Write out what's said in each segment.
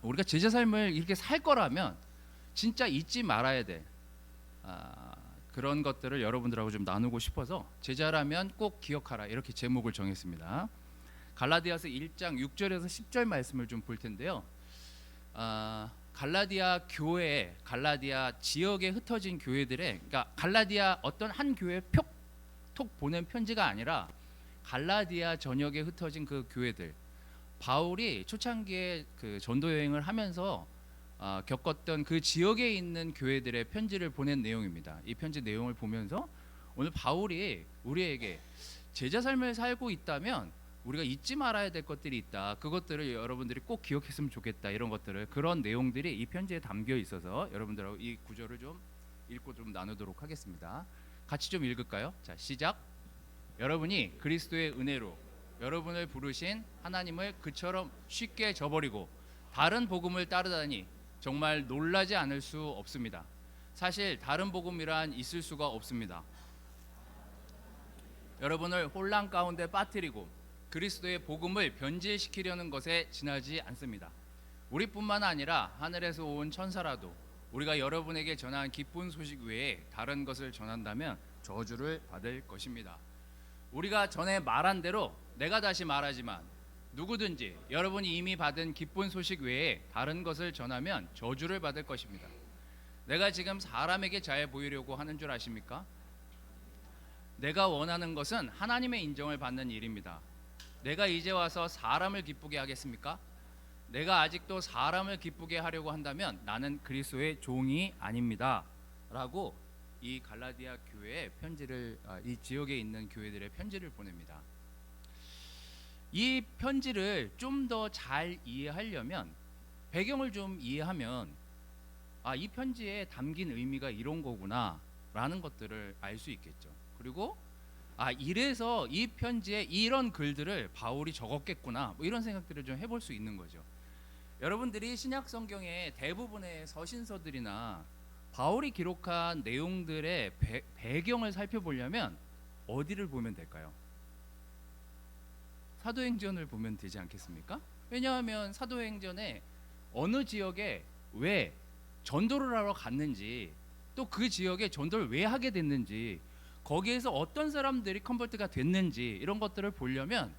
우리가 제자 삶을 이렇게 살 거라면 진짜 잊지 말아야 될 그런 것들을 여러분들하고 좀 나누고 싶어서 제자라면 꼭 기억하라 이렇게 제목을 정했습니다. 갈라디아서 1장 6절에서 10절 말씀을 좀 볼 텐데요. 갈라디아 교회, 갈라디아 지역에 흩어진 교회들의, 그러니까 갈라디아 어떤 한 교회 톡 보낸 편지가 아니라 갈라디아 전역에 흩어진 그 교회들, 바울이 초창기에 그 전도 여행을 하면서 겪었던 그 지역에 있는 교회들의 편지를 보낸 내용입니다. 이 편지 내용을 보면서 오늘 바울이 우리에게 제자 삶을 살고 있다면 우리가 잊지 말아야 될 것들이 있다. 그것들을 여러분들이 꼭 기억했으면 좋겠다. 이런 것들을, 그런 내용들이 이 편지에 담겨 있어서 여러분들하고 이 구절을 좀 읽고 좀 나누도록 하겠습니다. 같이 좀 읽을까요? 자, 시작. 여러분이 그리스도의 은혜로 여러분을 부르신 하나님을 그처럼 쉽게 저버리고 다른 복음을 따르다니 정말 놀라지 않을 수 없습니다. 사실 다른 복음이란 있을 수가 없습니다. 여러분을 혼란 가운데 빠뜨리고 그리스도의 복음을 변질시키려는 것에 지나지 않습니다. 우리뿐만 아니라 하늘에서 온 천사라도 우리가 여러분에게 전한 기쁜 소식 외에 다른 것을 전한다면 저주를 받을 것입니다. 우리가 전에 말한 대로 내가 다시 말하지만 누구든지 여러분이 이미 받은 기쁜 소식 외에 다른 것을 전하면 저주를 받을 것입니다. 내가 지금 사람에게 잘 보이려고 하는 줄 아십니까? 내가 원하는 것은 하나님의 인정을 받는 일입니다. 내가 이제 와서 사람을 기쁘게 하겠습니까? 내가 아직도 사람을 기쁘게 하려고 한다면 나는 그리스도의 종이 아닙니다. 라고 이 갈라디아 교회에 편지를, 이 지역에 있는 교회들의 편지를 보냅니다. 이 편지를 좀 더 잘 이해하려면, 배경을 좀 이해하면 이 편지에 담긴 의미가 이런 거구나 라는 것들을 알 수 있겠죠. 그리고 이래서 이 편지에 이런 글들을 바울이 적었겠구나, 뭐 이런 생각들을 좀 해볼 수 있는 거죠. 여러분들이 신약 성경의 대부분의 서신서들이나 바울이 기록한 내용들의 배경을 살펴보려면 어디를 보면 될까요? 사도행전을 보면 되지 않겠습니까? 왜냐하면 사도행전에 어느 지역에 왜 전도를 하러 갔는지, 또 그 지역에 전도를 왜 하게 됐는지, 거기에서 어떤 사람들이 컨버트가 됐는지, 이런 것들을 보려면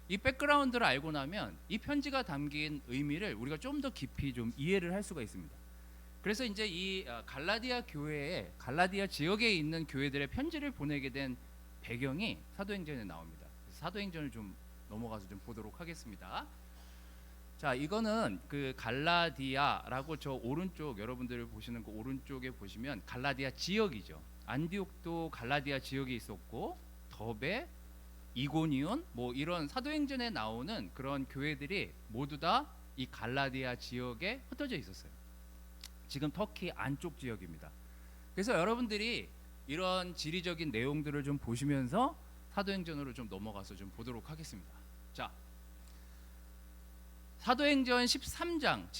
이 백그라운드를 알고 나면 이 편지가 담긴 의미를 우리가 좀 더 깊이 좀 이해를 할 수가 있습니다. 그래서 이제 이 갈라디아 교회에, 갈라디아 지역에 있는 교회들의 편지를 보내게 된 배경이 사도행전에 나옵니다. 사도행전을 좀 넘어가서 좀 보도록 하겠습니다. 자, 이거는 그 갈라디아라고 저 오른쪽, 여러분들 보시는 그 오른쪽에 보시면 갈라디아 지역이죠. 안디옥도 갈라디아 지역에 있었고, 더베, 이고니온, 뭐 이런 사도행전에 나오는 그런 교회들이 모두 다 이 갈라디아 지역에 흩어져 있었어요. 지금 터키 안쪽 지역입니다. 그래서 여러분들이 이런 지리적인 내용들을 좀 보시면서 사도행전으로 좀 넘어가서 좀 보도록 하겠습니다. 자, 사도행전 13장,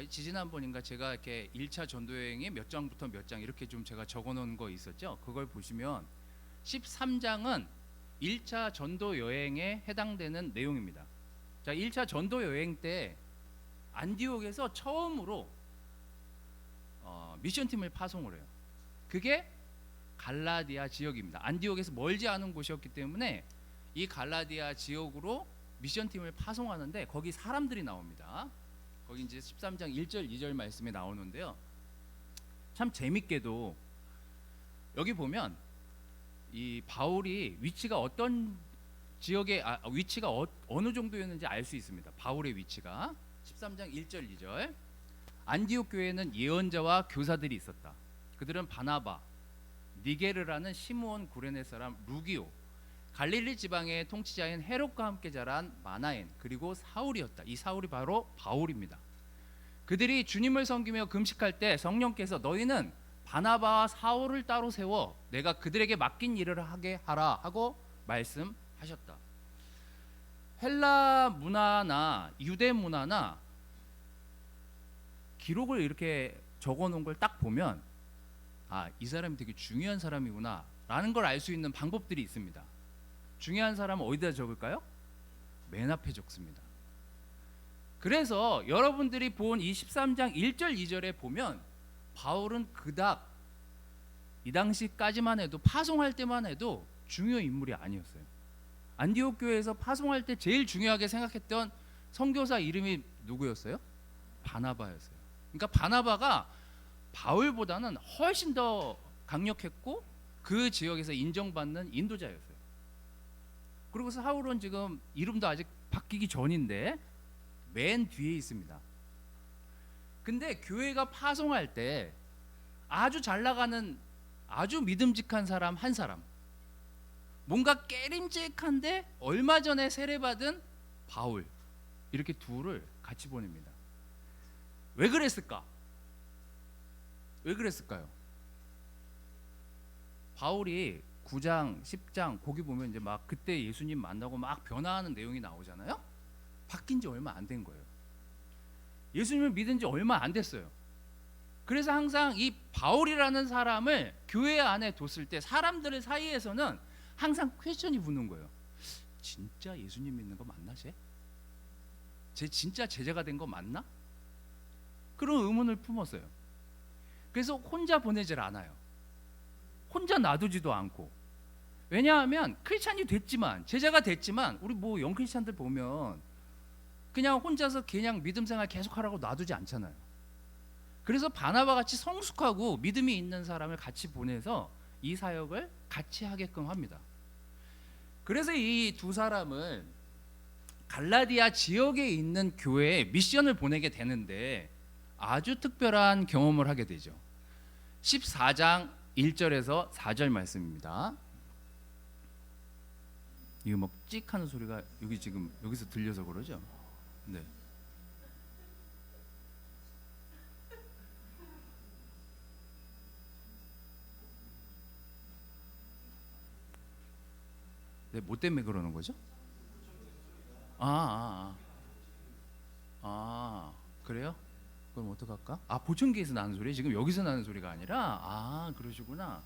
지지난번인가 제가 이렇게 1차 전도여행에 몇 장부터 몇 장 이렇게 좀 제가 적어놓은 거 있었죠. 그걸 보시면 13장은 1차 전도여행에 해당되는 내용입니다. 자, 1차 전도여행 때 안디옥에서 처음으로 미션팀을 파송을 해요. 그게 갈라디아 지역입니다. 안디옥에서 멀지 않은 곳이었기 때문에 이 갈라디아 지역으로 미션팀을 파송하는데 거기 사람들이 나옵니다. 거기 이제 13장 1절 2절 말씀에 나오는데요. 참 재밌게도 여기 보면 이 바울이 위치가 어떤 지역에 위치가 어느 정도였는지 알 수 있습니다. 바울의 위치가 13장 1절 2절. 안디옥 교회에는 예언자와 교사들이 있었다. 그들은 바나바, 니게르라는 시므온 구레네 사람 루기오, 갈릴리 지방의 통치자인 헤롯과 함께 자란 마나엔, 그리고 사울이었다. 이 사울이 바로 바울입니다. 그들이 주님을 섬기며 금식할 때 성령께서 너희는 바나바와 사울을 따로 세워 내가 그들에게 맡긴 일을 하게 하라 하고 말씀하셨다. 헬라 문화나 유대 문화나 기록을 이렇게 적어놓은 걸 딱 보면 이 사람이 되게 중요한 사람이구나 라는 걸 알 수 있는 방법들이 있습니다. 중요한 사람은 어디다 적을까요? 맨 앞에 적습니다. 그래서 여러분들이 본 이 13장 1절 2절에 보면 바울은 그닥 이 당시까지만 해도 파송할 때만 해도 중요 인물이 아니었어요. 안디옥 교회에서 파송할 때 제일 중요하게 생각했던 선교사 이름이 누구였어요? 바나바였어요. 그러니까 바나바가 바울보다는 훨씬 더 강력했고 그 지역에서 인정받는 인도자였어요. 그리고 사울은 지금 이름도 아직 바뀌기 전인데 맨 뒤에 있습니다. 근데 교회가 파송할 때 아주 잘 나가는 아주 믿음직한 사람 한 사람, 뭔가 깨림직한데 얼마 전에 세례받은 바울, 이렇게 둘을 같이 보냅니다. 왜 그랬을까? 왜 그랬을까요? 바울이 9장, 10장 거기 보면 이제 막 그때 예수님 만나고 막 변화하는 내용이 나오잖아요. 바뀐 지 얼마 안 된 거예요. 예수님을 믿은 지 얼마 안 됐어요. 그래서 항상 이 바울이라는 사람을 교회 안에 뒀을 때 사람들 사이에서는 항상 퀘스천이 붙는 거예요. 진짜 예수님 믿는 거 맞나 쟤? 쟤 진짜 제자가 된 거 맞나? 그런 의문을 품었어요. 그래서 혼자 보내질 않아요. 혼자 놔두지도 않고. 왜냐하면 크리스찬이 됐지만, 제자가 됐지만, 우리 뭐 영크리스찬들 보면 그냥 혼자서 그냥 믿음 생활 계속하라고 놔두지 않잖아요. 그래서 바나바 같이 성숙하고 믿음이 있는 사람을 같이 보내서 이 사역을 같이 하게끔 합니다. 그래서 이 두 사람을 갈라디아 지역에 있는 교회에 미션을 보내게 되는데 아주 특별한 경험을 하게 되죠. 14장 1절에서 4절 말씀입니다. 이거 막 찍 하는 소리가 여기 지금 여기서 들려서 그러죠? 네. 네, 뭐 때문에 그러는 거죠? 그래요? 그럼 어떡할까? 보청기에서 나는 소리? 지금 여기서 나는 소리가 아니라 그러시구나.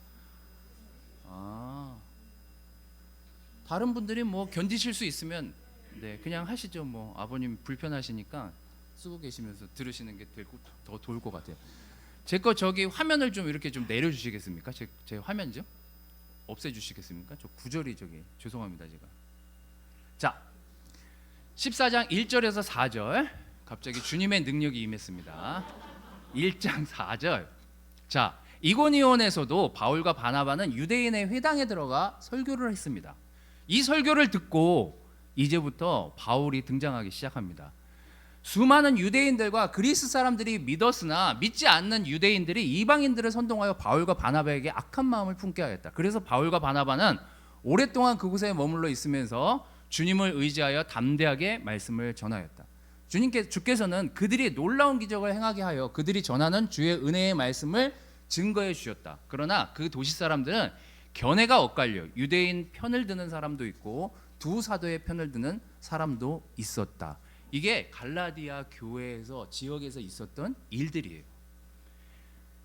다른 분들이 뭐 견디실 수 있으면 네 그냥 하시죠. 뭐 아버님 불편하시니까 쓰고 계시면서 들으시는 게 더 좋을 것 같아요. 제 거 저기 화면을 좀 이렇게 좀 내려주시겠습니까? 제 화면 좀 없애주시겠습니까? 저 구절이 저기 죄송합니다 제가. 자 14장 1절에서 4절 갑자기 주님의 능력이 임했습니다. 1장 4절. 자 이고니온에서도 바울과 바나바는 유대인의 회당에 들어가 설교를 했습니다. 이 설교를 듣고 이제부터 바울이 등장하기 시작합니다. 수많은 유대인들과 그리스 사람들이 믿었으나 믿지 않는 유대인들이 이방인들을 선동하여 바울과 바나바에게 악한 마음을 품게 하였다. 그래서 바울과 바나바는 오랫동안 그곳에 머물러 있으면서 주님을 의지하여 담대하게 말씀을 전하였다. 주께서는 그들이 놀라운 기적을 행하게 하여 그들이 전하는 주의 은혜의 말씀을 증거해 주셨다. 그러나 그 도시 사람들은 견해가 엇갈려 유대인 편을 드는 사람도 있고 두 사도의 편을 드는 사람도 있었다. 이게 갈라디아 교회에서 지역에서 있었던 일들이에요.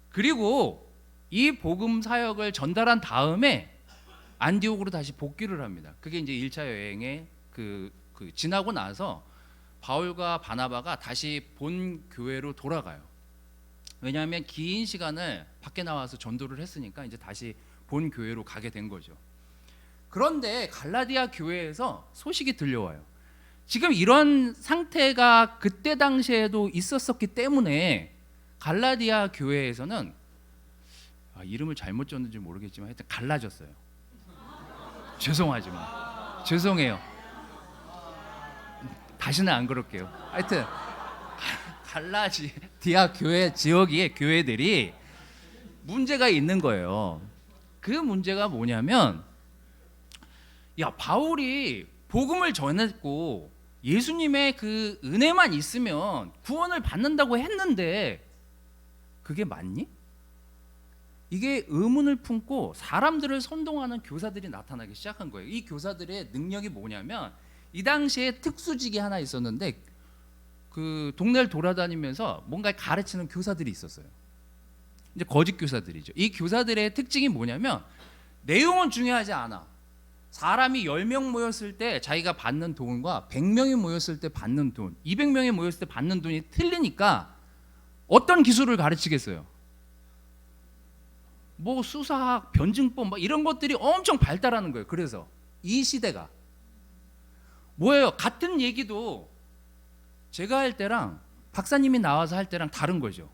그리고 이 복음 사역을 전달한 다음에 안디옥으로 다시 복귀를 합니다. 그게 이제 1차 여행에 지나고 나서 바울과 바나바가 다시 본 교회로 돌아가요. 왜냐하면 긴 시간을 밖에 나와서 전도를 했으니까 이제 다시 본 교회로 가게 된 거죠. 그런데 갈라디아 교회에서 소식이 들려와요. 지금 이런 상태가 그때 당시에도 있었었기 때문에 갈라디아 교회에서는 이름을 잘못 줬는지 모르겠지만 하여튼 갈라졌어요. 죄송하지만 죄송해요. 다시는 안 그럴게요. 하여튼 갈라디아 교회 지역의 교회들이 문제가 있는 거예요. 그 문제가 뭐냐면 바울이 복음을 전했고 예수님의 그 은혜만 있으면 구원을 받는다고 했는데 그게 맞니? 이게 의문을 품고 사람들을 선동하는 교사들이 나타나기 시작한 거예요. 이 교사들의 능력이 뭐냐면 이 당시에 특수직이 하나 있었는데 그 동네를 돌아다니면서 뭔가 가르치는 교사들이 있었어요. 이제 거짓 교사들이죠. 이 교사들의 특징이 뭐냐면 내용은 중요하지 않아. 사람이 10명 모였을 때 자기가 받는 돈과 100명이 모였을 때 받는 돈, 200명이 모였을 때 받는 돈이 틀리니까 어떤 기술을 가르치겠어요? 뭐 수사학, 변증법 뭐 이런 것들이 엄청 발달하는 거예요. 그래서 이 시대가 뭐예요? 같은 얘기도 제가 할 때랑 박사님이 나와서 할 때랑 다른 거죠.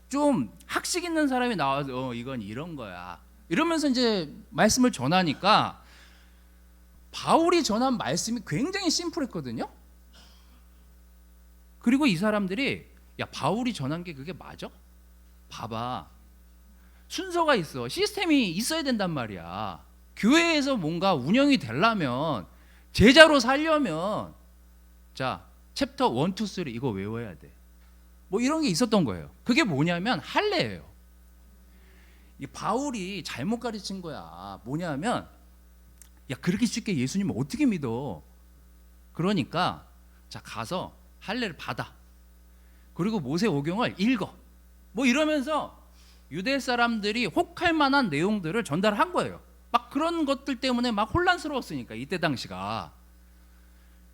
좀 학식 있는 사람이 나와서 이건 이런 거야 이러면서 이제 말씀을 전하니까 바울이 전한 말씀이 굉장히 심플했거든요. 그리고 이 사람들이 야 바울이 전한 게 그게 맞아? 봐봐, 순서가 있어, 시스템이 있어야 된단 말이야. 교회에서 뭔가 운영이 되려면, 제자로 살려면 자 챕터 1, 2, 3 이거 외워야 돼. 뭐 이런 게 있었던 거예요. 그게 뭐냐면 할례예요. 이 바울이 잘못 가르친 거야. 뭐냐면 야 그렇게 쉽게 예수님을 어떻게 믿어? 그러니까 자 가서 할례를 받아. 그리고 모세오경을 읽어. 뭐 이러면서 유대 사람들이 혹할 만한 내용들을 전달한 거예요. 막 그런 것들 때문에 막 혼란스러웠으니까 이때 당시가.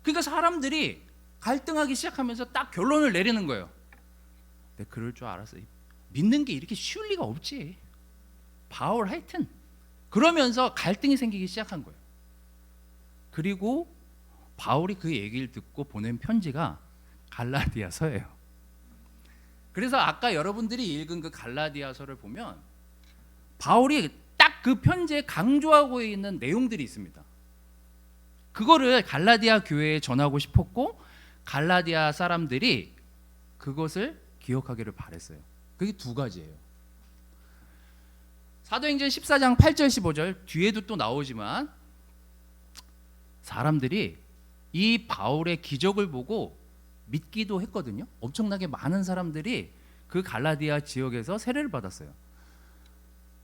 그러니까 사람들이 갈등하기 시작하면서 딱 결론을 내리는 거예요. 내가 그럴 줄 알았어. 믿는 게 이렇게 쉬울 리가 없지. 바울 하여튼 그러면서 갈등이 생기기 시작한 거예요. 그리고 바울이 그 얘기를 듣고 보낸 편지가 갈라디아서예요. 그래서 아까 여러분들이 읽은 그 갈라디아서를 보면 바울이 딱 그 편지에 강조하고 있는 내용들이 있습니다. 그거를 갈라디아 교회에 전하고 싶었고 갈라디아 사람들이 그것을 기억하기를 바랬어요. 그게 두 가지예요. 사도행전 14장 8절 15절 뒤에도 또 나오지만 사람들이 이 바울의 기적을 보고 믿기도 했거든요. 엄청나게 많은 사람들이 그 갈라디아 지역에서 세례를 받았어요.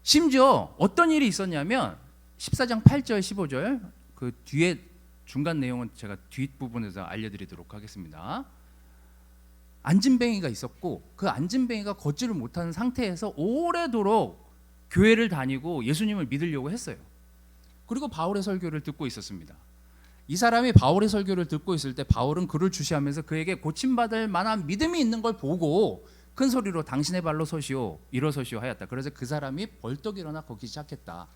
심지어 어떤 일이 있었냐면 14장 8절 15절 그 뒤에 중간 내용은 제가 뒷부분에서 알려드리도록 하겠습니다. 안진뱅이가 있었고 그 안진뱅이가 걷지를 못하는 상태에서 오래도록 교회를 다니고 예수님을 믿으려고 했어요. 그리고 바울의 설교를 듣고 있었습니다. 이 사람이 바울의 설교를 듣고 있을 때 바울은 그를 주시하면서 그에게 고침받을 만한 믿음이 있는 걸 보고 큰 소리로 당신의 발로 서시오 일어서시오 하였다. 그래서 그 사람이 벌떡 일어나 걷기 시작했다.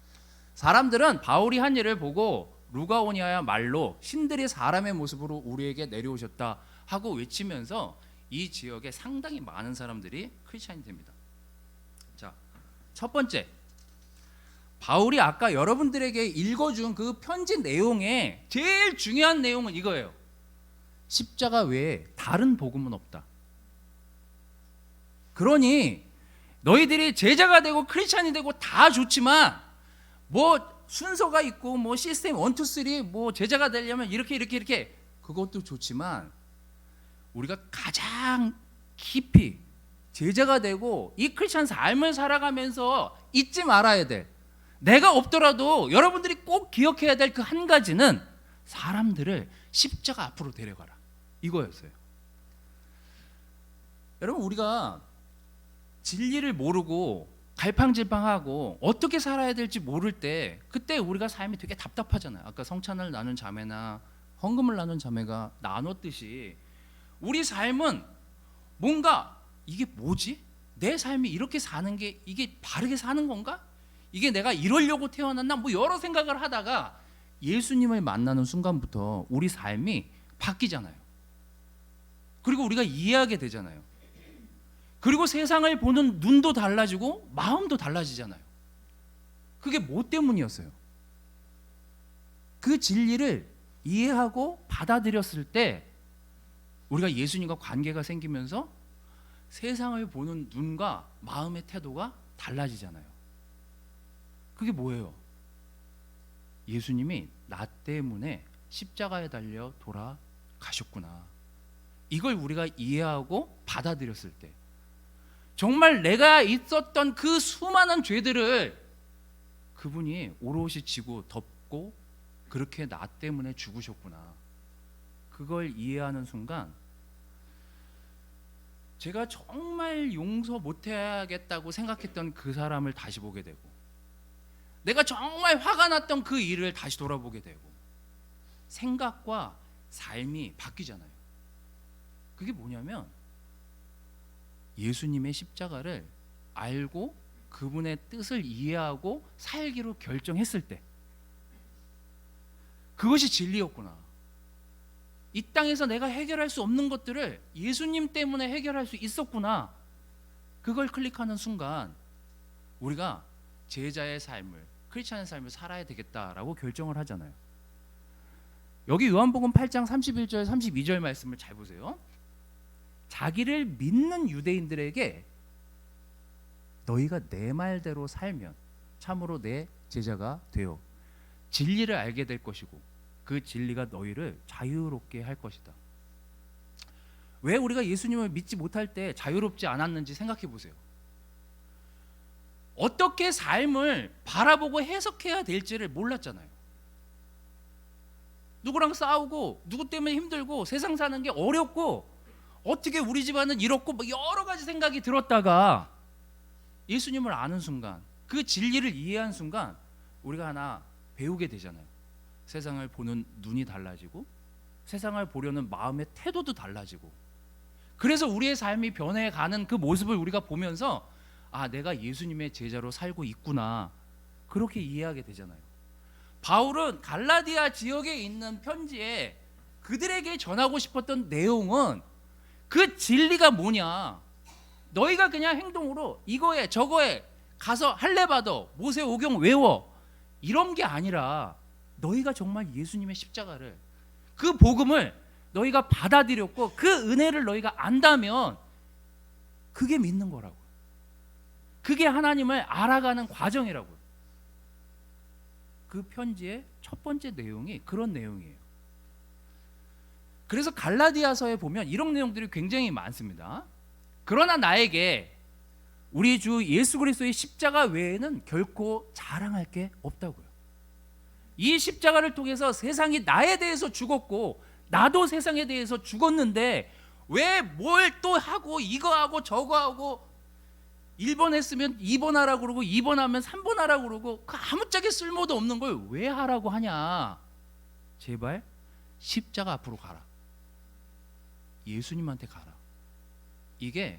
사람들은 바울이 한 일을 보고 루가오니아야 말로 신들이 사람의 모습으로 우리에게 내려오셨다 하고 외치면서 이 지역에 상당히 많은 사람들이 크리스찬이 됩니다. 자, 첫 번째, 바울이 아까 여러분들에게 읽어준 그 편지 내용에 제일 중요한 내용은 이거예요. 십자가 외에 다른 복음은 없다. 그러니 너희들이 제자가 되고 크리스찬이 되고 다 좋지만 뭐 순서가 있고 뭐 시스템 1, 2, 3 뭐 제자가 되려면 이렇게 그것도 좋지만 우리가 가장 깊이 제자가 되고 이 크리스찬 삶을 살아가면서 잊지 말아야 돼. 내가 없더라도 여러분들이 꼭 기억해야 될 그 한 가지는 사람들을 십자가 앞으로 데려가라. 이거였어요. 여러분 우리가 진리를 모르고 갈팡질팡하고 어떻게 살아야 될지 모를 때 그때 우리가 삶이 되게 답답하잖아요. 아까 성찬을 나눈 자매나 헌금을 나눈 자매가 나눴듯이 우리 삶은 뭔가 이게 뭐지? 내 삶이 이렇게 사는 게 이게 바르게 사는 건가? 이게 내가 이러려고 태어났나? 뭐 여러 생각을 하다가 예수님을 만나는 순간부터 우리 삶이 바뀌잖아요. 그리고 우리가 이해하게 되잖아요. 그리고 세상을 보는 눈도 달라지고 마음도 달라지잖아요. 그게 뭐 때문이었어요? 그 진리를 이해하고 받아들였을 때 우리가 예수님과 관계가 생기면서 세상을 보는 눈과 마음의 태도가 달라지잖아요. 그게 뭐예요? 예수님이 나 때문에 십자가에 달려 돌아가셨구나. 이걸 우리가 이해하고 받아들였을 때 정말 내가 있었던 그 수많은 죄들을 그분이 오롯이 지고 덮고 그렇게 나 때문에 죽으셨구나. 그걸 이해하는 순간 제가 정말 용서 못해야겠다고 생각했던 그 사람을 다시 보게 되고 내가 정말 화가 났던 그 일을 다시 돌아보게 되고 생각과 삶이 바뀌잖아요. 그게 뭐냐면 예수님의 십자가를 알고 그분의 뜻을 이해하고 살기로 결정했을 때, 그것이 진리였구나. 이 땅에서 내가 해결할 수 없는 것들을 예수님 때문에 해결할 수 있었구나. 그걸 클릭하는 순간 우리가 제자의 삶을, 크리스찬의 삶을 살아야 되겠다라고 결정을 하잖아요. 여기 요한복음 8장 31절 32절 말씀을 잘 보세요. 자기를 믿는 유대인들에게 너희가 내 말대로 살면 참으로 내 제자가 되어 진리를 알게 될 것이고 그 진리가 너희를 자유롭게 할 것이다. 왜 우리가 예수님을 믿지 못할 때 자유롭지 않았는지 생각해 보세요. 어떻게 삶을 바라보고 해석해야 될지를 몰랐잖아요. 누구랑 싸우고 누구 때문에 힘들고 세상 사는 게 어렵고 어떻게 우리 집안은 이렇고 뭐 여러 가지 생각이 들었다가 예수님을 아는 순간, 그 진리를 이해한 순간 우리가 하나 배우게 되잖아요. 세상을 보는 눈이 달라지고 세상을 보려는 마음의 태도도 달라지고, 그래서 우리의 삶이 변해가는 그 모습을 우리가 보면서 아, 내가 예수님의 제자로 살고 있구나, 그렇게 이해하게 되잖아요. 바울은 갈라디아 지역에 있는 편지에 그들에게 전하고 싶었던 내용은 그 진리가 뭐냐, 너희가 그냥 행동으로 이거에 저거에 가서 할례 받아 모세 오경 외워 이런 게 아니라 너희가 정말 예수님의 십자가를, 그 복음을 너희가 받아들였고 그 은혜를 너희가 안다면 그게 믿는 거라고. 그게 하나님을 알아가는 과정이라고요. 그 편지의 첫 번째 내용이 그런 내용이에요. 그래서 갈라디아서에 보면 이런 내용들이 굉장히 많습니다. 그러나 나에게 우리 주 예수 그리스도의 십자가 외에는 결코 자랑할 게 없다고요. 이 십자가를 통해서 세상이 나에 대해서 죽었고 나도 세상에 대해서 죽었는데 왜 뭘 또 하고 이거 하고 저거 하고 1번 했으면 2번 하라고 그러고 2번 하면 3번 하라고 그러고 그 아무짝에 쓸모도 없는 걸 왜 하라고 하냐. 제발 십자가 앞으로 가라. 예수님한테 가라. 이게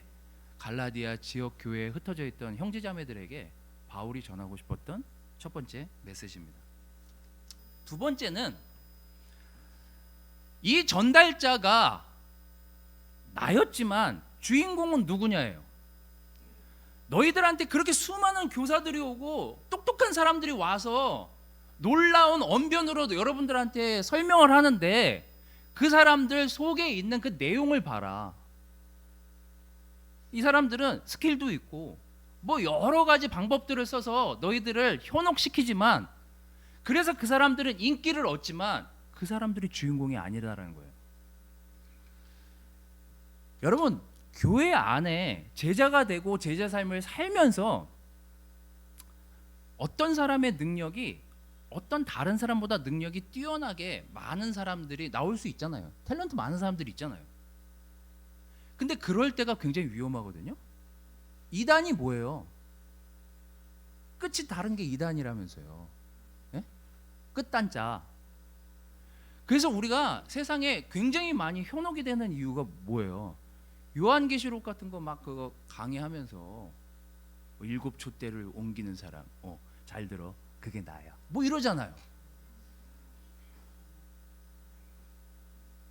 갈라디아 지역 교회에 흩어져 있던 형제자매들에게 바울이 전하고 싶었던 첫 번째 메시지입니다. 두 번째는 이 전달자가 나였지만 주인공은 누구냐예요. 너희들한테 그렇게 수많은 교사들이 오고 똑똑한 사람들이 와서 놀라운 언변으로 여러분들한테 설명을 하는데 그 사람들 속에 있는 그 내용을 봐라. 이 사람들은 스킬도 있고 뭐 여러 가지 방법들을 써서 너희들을 현혹시키지만, 그래서 그 사람들은 인기를 얻지만 그 사람들이 주인공이 아니라는 거예요. 여러분, 교회 안에 제자가 되고 제자 삶을 살면서 어떤 사람의 능력이 어떤 다른 사람보다 능력이 뛰어나게 많은 사람들이 나올 수 있잖아요. 탤런트 많은 사람들이 있잖아요. 근데 그럴 때가 굉장히 위험하거든요. 이단이 뭐예요? 끝이 다른 게 이단이라면서요. 예? 끝단자. 그래서 우리가 세상에 굉장히 많이 현혹이 되는 이유가 뭐예요? 요한계시록 같은 거 막 그거 강의하면서 7촛대를 옮기는 사람, 잘 들어, 그게 나야, 뭐 이러잖아요.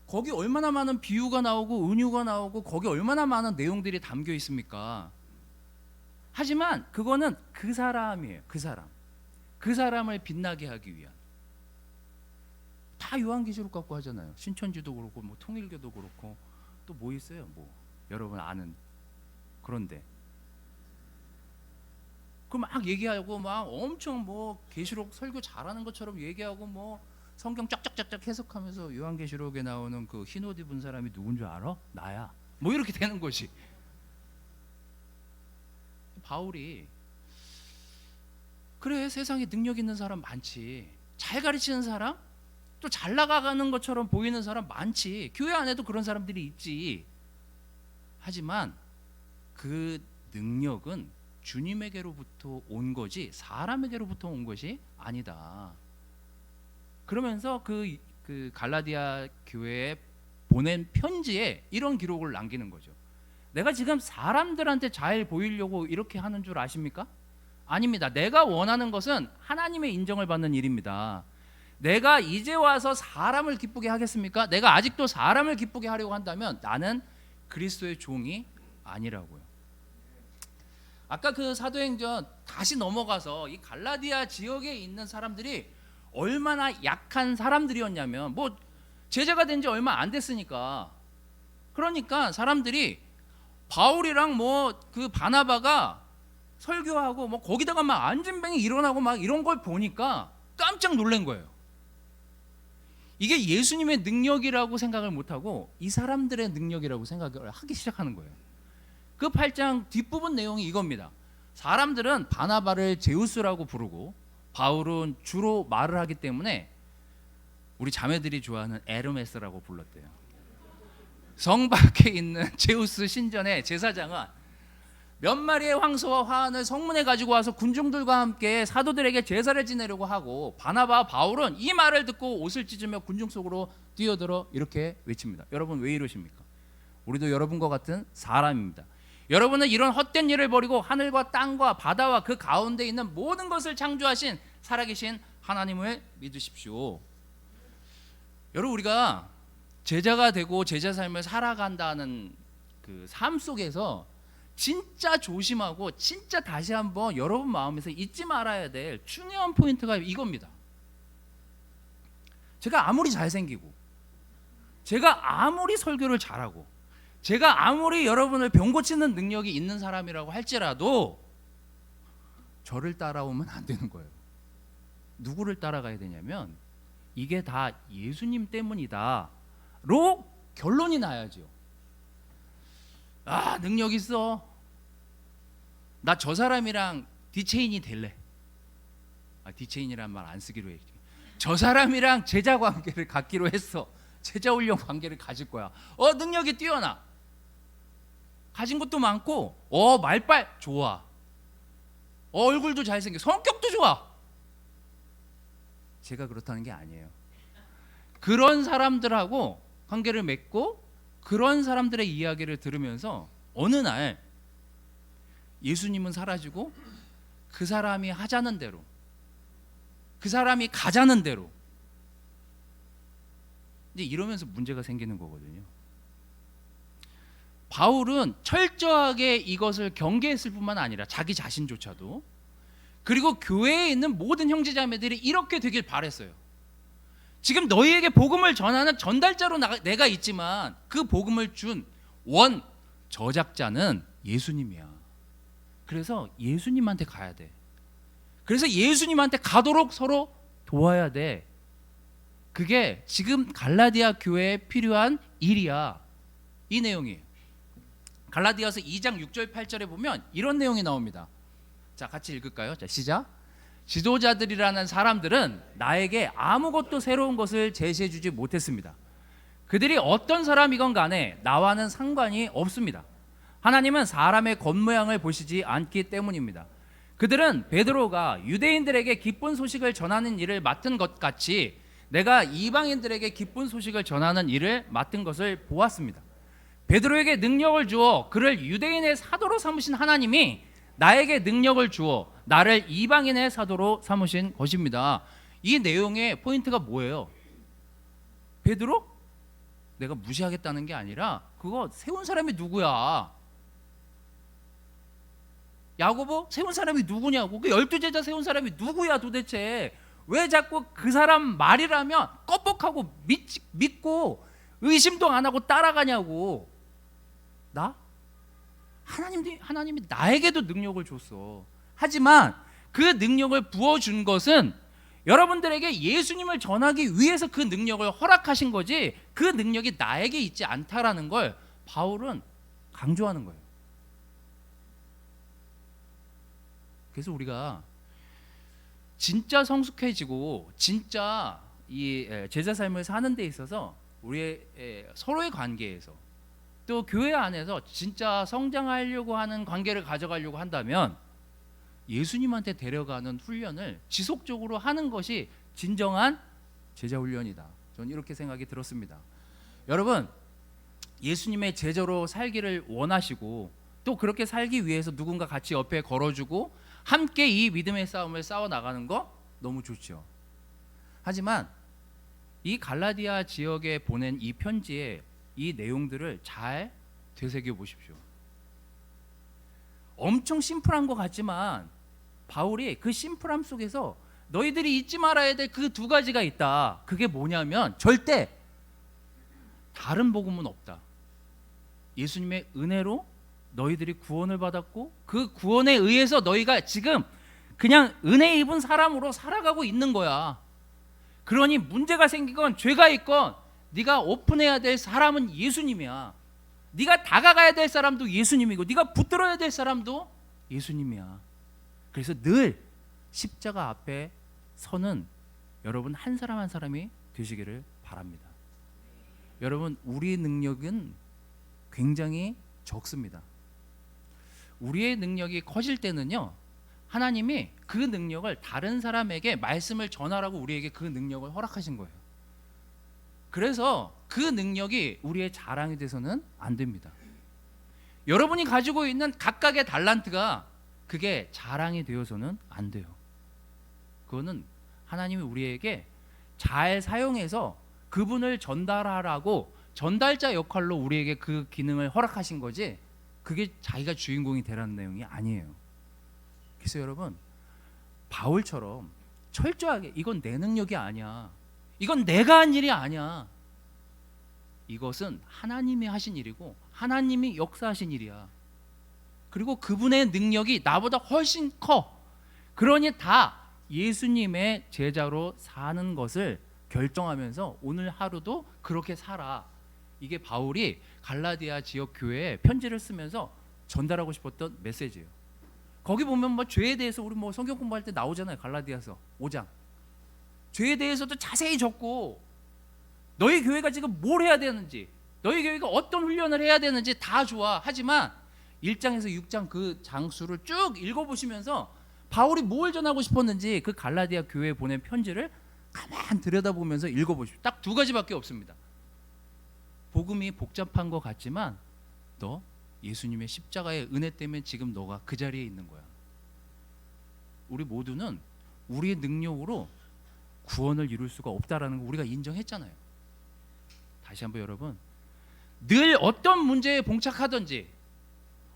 거기 얼마나 많은 비유가 나오고 은유가 나오고 거기 얼마나 많은 내용들이 담겨 있습니까? 하지만 그거는 그 사람이에요. 그 사람을 빛나게 하기 위한. 다 요한계시록 갖고 하잖아요. 신천지도 그렇고 뭐 통일교도 그렇고 또 뭐 있어요? 뭐 여러분 아는. 그런데 그 막 얘기하고 막 엄청 뭐 계시록 설교 잘하는 것처럼 얘기하고 뭐 성경 쫙쫙쫙쫙 해석하면서 요한계시록에 나오는 그 흰옷 입은 사람이 누군 줄 알아? 나야. 뭐 이렇게 되는 것이. 바울이 그래, 세상에 능력 있는 사람 많지, 잘 가르치는 사람, 또 잘 나가는 것처럼 보이는 사람 많지, 교회 안에도 그런 사람들이 있지. 하지만 그 능력은 주님에게로부터 온 거지 사람에게로부터 온 것이 아니다. 그러면서 그 갈라디아 교회에 보낸 편지에 이런 기록을 남기는 거죠. 내가 지금 사람들한테 잘 보이려고 이렇게 하는 줄 아십니까? 아닙니다. 내가 원하는 것은 하나님의 인정을 받는 일입니다. 내가 이제 와서 사람을 기쁘게 하겠습니까? 내가 아직도 사람을 기쁘게 하려고 한다면 나는 그리스도의 종이 아니라고요. 아까 그 사도행전 다시 넘어가서 이 갈라디아 지역에 있는 사람들이 얼마나 약한 사람들이었냐면, 뭐 제자가 된 지 얼마 안 됐으니까, 그러니까 사람들이 바울이랑 뭐 그 바나바가 설교하고 뭐 거기다가 막 안진뱅이 일어나고 막 이런 걸 보니까 깜짝 놀란 거예요. 이게 예수님의 능력이라고 생각을 못하고 이 사람들의 능력이라고 생각을 하기 시작하는 거예요. 그 8장 뒷부분 내용이 이겁니다. 사람들은 바나바를 제우스라고 부르고 바울은 주로 말을 하기 때문에 우리 자매들이 좋아하는 에르메스라고 불렀대요. 성 밖에 있는 제우스 신전의 제사장은 몇 마리의 황소와 화환을 성문에 가지고 와서 군중들과 함께 사도들에게 제사를 지내려고 하고, 바나바와 바울은 이 말을 듣고 옷을 찢으며 군중 속으로 뛰어들어 이렇게 외칩니다. 여러분 왜 이러십니까? 우리도 여러분과 같은 사람입니다. 여러분은 이런 헛된 일을 버리고 하늘과 땅과 바다와 그 가운데 있는 모든 것을 창조하신 살아계신 하나님을 믿으십시오. 여러분, 우리가 제자가 되고 제자 삶을 살아간다는 그 삶 속에서 진짜 조심하고 진짜 다시 한번 여러분 마음에서 잊지 말아야 될 중요한 포인트가 이겁니다. 제가 아무리 잘생기고, 제가 아무리 설교를 잘하고, 제가 아무리 여러분을 병 고치는 능력이 있는 사람이라고 할지라도 저를 따라오면 안 되는 거예요. 누구를 따라가야 되냐면 이게 다 예수님 때문이다 로 결론이 나야죠. 아, 능력 있어. 나 저 사람이랑 디체인이 될래. 디체인이란 말 안 쓰기로 했지. 저 사람이랑 제자 관계를 갖기로 했어. 제자 훈련 관계를 가질 거야. 능력이 뛰어나. 가진 것도 많고, 말빨 좋아. 얼굴도 잘생겨. 성격도 좋아. 제가 그렇다는 게 아니에요. 그런 사람들하고 관계를 맺고 그런 사람들의 이야기를 들으면서 어느 날 예수님은 사라지고 그 사람이 하자는 대로, 그 사람이 가자는 대로, 이제 이러면서 문제가 생기는 거거든요. 바울은 철저하게 이것을 경계했을 뿐만 아니라 자기 자신조차도, 그리고 교회에 있는 모든 형제자매들이 이렇게 되길 바랬어요. 지금 너희에게 복음을 전하는 전달자로 내가 있지만 그 복음을 준 원 저작자는 예수님이야. 그래서 예수님한테 가야 돼. 그래서 예수님한테 가도록 서로 도와야 돼. 그게 지금 갈라디아 교회에 필요한 일이야. 이 내용이에요. 갈라디아서 2장 6절 8절에 보면 이런 내용이 나옵니다. 자, 같이 읽을까요? 자, 시작. 지도자들이라는 사람들은 나에게 아무것도 새로운 것을 제시해 주지 못했습니다. 그들이 어떤 사람이건 간에 나와는 상관이 없습니다. 하나님은 사람의 겉모양을 보시지 않기 때문입니다. 그들은 베드로가 유대인들에게 기쁜 소식을 전하는 일을 맡은 것 같이 내가 이방인들에게 기쁜 소식을 전하는 일을 맡은 것을 보았습니다. 베드로에게 능력을 주어 그를 유대인의 사도로 삼으신 하나님이 나에게 능력을 주어 나를 이방인의 사도로 삼으신 것입니다. 이 내용의 포인트가 뭐예요? 베드로? 내가 무시하겠다는 게 아니라 그거 세운 사람이 누구야? 야고보? 세운 사람이 누구냐고. 그 12제자 세운 사람이 누구야 도대체? 왜 자꾸 그 사람 말이라면 껍벅하고 믿고 의심도 안 하고 따라가냐고. 나? 하나님이 나에게도 능력을 줬어. 하지만 그 능력을 부어준 것은 여러분들에게 예수님을 전하기 위해서 그 능력을 허락하신 거지, 그 능력이 나에게 있지 않다라는 걸 바울은 강조하는 거예요. 그래서 우리가 진짜 성숙해지고 진짜 이 제자 삶을 사는 데 있어서 우리의 서로의 관계에서 또 교회 안에서 진짜 성장하려고 하는 관계를 가져가려고 한다면 예수님한테 데려가는 훈련을 지속적으로 하는 것이 진정한 제자 훈련이다. 저는 이렇게 생각이 들었습니다. 여러분, 예수님의 제자로 살기를 원하시고 또 그렇게 살기 위해서 누군가 같이 옆에 걸어주고 함께 이 믿음의 싸움을 싸워 나가는 거 너무 좋죠. 하지만 이 갈라디아 지역에 보낸 이 편지의 이 내용들을 잘 되새겨 보십시오. 엄청 심플한 것 같지만 바울이 그 심플함 속에서 너희들이 잊지 말아야 될 그 두 가지가 있다. 그게 뭐냐면 절대 다른 복음은 없다. 예수님의 은혜로 너희들이 구원을 받았고 그 구원에 의해서 너희가 지금 그냥 은혜 입은 사람으로 살아가고 있는 거야. 그러니 문제가 생기건 죄가 있건 네가 오픈해야 될 사람은 예수님이야. 네가 다가가야 될 사람도 예수님이고 네가 붙들어야 될 사람도 예수님이야. 그래서 늘 십자가 앞에 서는 여러분 한 사람 한 사람이 되시기를 바랍니다. 여러분, 우리의 능력은 굉장히 적습니다. 우리의 능력이 커질 때는요, 하나님이 그 능력을 다른 사람에게 말씀을 전하라고 우리에게 그 능력을 허락하신 거예요. 그래서 그 능력이 우리의 자랑이 돼서는 안 됩니다. 여러분이 가지고 있는 각각의 달란트가 그게 자랑이 되어서는 안 돼요. 그거는 하나님이 우리에게 잘 사용해서 그분을 전달하라고 전달자 역할로 우리에게 그 기능을 허락하신 거지, 그게 자기가 주인공이 되라는 내용이 아니에요. 그래서 여러분, 바울처럼 철저하게 이건 내 능력이 아니야, 이건 내가 한 일이 아니야, 이것은 하나님이 하신 일이고 하나님이 역사하신 일이야. 그리고 그분의 능력이 나보다 훨씬 커. 그러니 다 예수님의 제자로 사는 것을 결정하면서 오늘 하루도 그렇게 살아. 이게 바울이 갈라디아 지역 교회에 편지를 쓰면서 전달하고 싶었던 메시지예요. 거기 보면 뭐 죄에 대해서 우리 뭐 성경 공부할 때 나오잖아요. 갈라디아서 5장. 죄에 대해서도 자세히 적고 너희 교회가 지금 뭘 해야 되는지, 너희 교회가 어떤 훈련을 해야 되는지 다 좋아. 하지만 1장에서 6장 그 장수를 쭉 읽어보시면서 바울이 뭘 전하고 싶었는지 그 갈라디아 교회에 보낸 편지를 가만 들여다보면서 읽어보십시오. 딱 두 가지밖에 없습니다. 복음이 복잡한 것 같지만 너 예수님의 십자가의 은혜 때문에 지금 너가 그 자리에 있는 거야. 우리 모두는 우리의 능력으로 구원을 이룰 수가 없다라는 거 우리가 인정했잖아요. 다시 한번 여러분, 늘 어떤 문제에 봉착하든지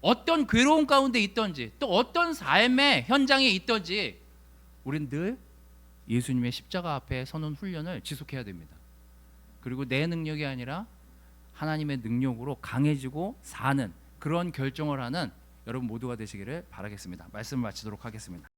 어떤 괴로움 가운데 있든지 또 어떤 삶의 현장에 있든지 우리는 늘 예수님의 십자가 앞에 서는 훈련을 지속해야 됩니다. 그리고 내 능력이 아니라 하나님의 능력으로 강해지고 사는 그런 결정을 하는 여러분 모두가 되시기를 바라겠습니다. 말씀을 마치도록 하겠습니다.